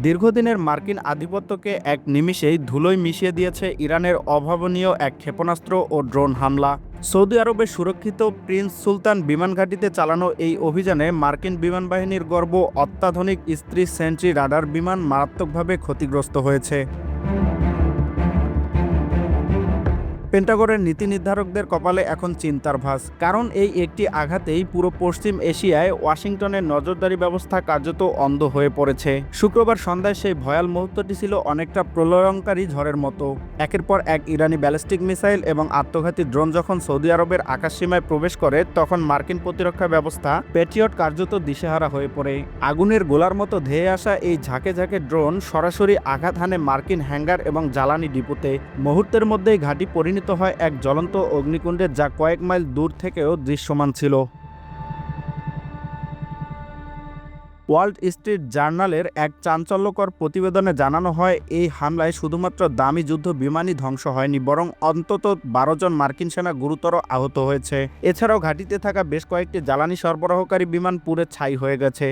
দীর্ঘদিনের মার্কিন আধিপত্যকে এক নিমিষেই ধুলোয় মিশিয়ে দিয়েছে ইরানের অভাবনীয় এক ক্ষেপণাস্ত্র ও ড্রোন হামলা। সৌদি আরবের সুরক্ষিত প্রিন্স সুলতান বিমান ঘাঁটিতে চালানো এই অভিযানে মার্কিন বিমান বাহিনীর গর্ব অত্যাধুনিক স্ত্রী সেন্ট্রি রাডার বিমান মারাত্মকভাবে ক্ষতিগ্রস্ত হয়েছে। পেন্টাগনের নীতি নির্ধারকদের কপালে এখন চিন্তার ভাঁজ, কারণ এই একটি আঘাতেই পুরো পশ্চিম এশিয়ায় ওয়াশিংটনের নজরদারি ব্যবস্থা কার্যত অন্ধ হয়ে পড়েছে। শুক্রবার সন্ধ্যায় সেই ভয়াল মুহূর্তটি ছিল অনেকটা প্রলয়ঙ্কারী ঝড়ের মতো। একের পর এক ইরানি ব্যালিস্টিক মিসাইল এবং আত্মঘাতী ড্রোন যখন সৌদি আরবের আকাশসীমায় প্রবেশ করে, তখন মার্কিন প্রতিরক্ষা ব্যবস্থা প্যাট্রিয়ট কার্যত দিশেহারা হয়ে পড়ে। আগুনের গোলার মতো ধেয়ে আসা এই ঝাঁকে ঝাঁকে ড্রোন সরাসরি আঘাত হানে মার্কিন হ্যাঙ্গার এবং জ্বালানি ডিপোতে। মুহূর্তের মধ্যেই ঘাঁটি পরিণত হয় এক জ্বলন্ত অগ্নিকুণ্ডে, যা কয়েক মাইল দূর থেকেও দৃশ্যমান ছিল। ওয়াল স্ট্রিট জার্নালের এক চাঞ্চল্যকর প্রতিবেদনে জানানো হয়, এই হামলায় শুধুমাত্র দামি যুদ্ধ বিমানই ধ্বংস হয়নি, বরং অন্তত 12 জন মার্কিন সেনা গুরুতর আহত হয়েছে। এছাড়াও ঘাঁটিতে থাকা বেশ কয়েকটি জ্বালানি সরবরাহকারী বিমান পুড়ে ছাই হয়ে গেছে।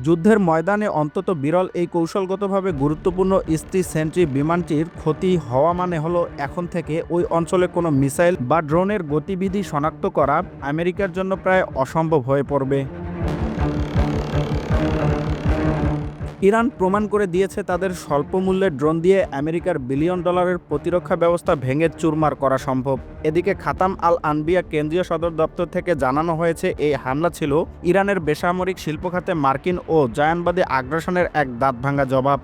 যুদ্ধের ময়দানে অন্তত বিরল এই কৌশলগতভাবে গুরুত্বপূর্ণ স্ত্রী সেন্ট্রি বিমানটির ক্ষতি হওয়া মানে হলো এখন থেকে ওই অঞ্চলে কোনো মিসাইল বা ড্রোনের গতিবিধি শনাক্ত করা আমেরিকার জন্য প্রায় অসম্ভব হয়ে পড়বে। ইরান প্রমাণ করে দিয়েছে তাদের স্বল্প মূল্যের ড্রোন দিয়ে আমেরিকার বিলিয়ন ডলারের প্রতিরক্ষা ব্যবস্থা ভেঙে চুরমার করা সম্ভব। এদিকে খাতাম আল আনবিয়া কেন্দ্রীয় সদর দপ্তর থেকে জানানো হয়েছে, এই হামলা ছিল ইরানের বেসামরিক শিল্প খাতে মার্কিন ও জায়ানবাদী আগ্রাসনের এক দাঁতভাঙা জবাব।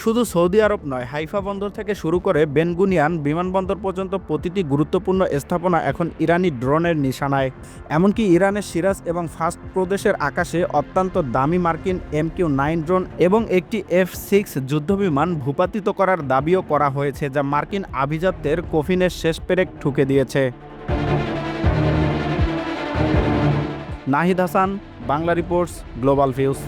শুধু সৌদি আরব নয়, হাইফা বন্দর থেকে শুরু করে বেন গুনিয়ান বিমানবন্দর পর্যন্ত প্রতিটি গুরুত্বপূর্ণ স্থাপনা এখন ইরানি ড্রোনের নিশানায়। এমনকি ইরানের সিরাজ এবং ফাস প্রদেশের আকাশে অত্যন্ত দামি মার্কিন MQ-9 ড্রোন এবং একটি F-6 যুদ্ধবিমান ভূপাতিত করার দাবিও করা হয়েছে, যা মার্কিন আভিজাত্যের কফিনের শেষ পেরেক ঠুকে দিয়েছে। Nahid Hasan, Bangla reports, global views.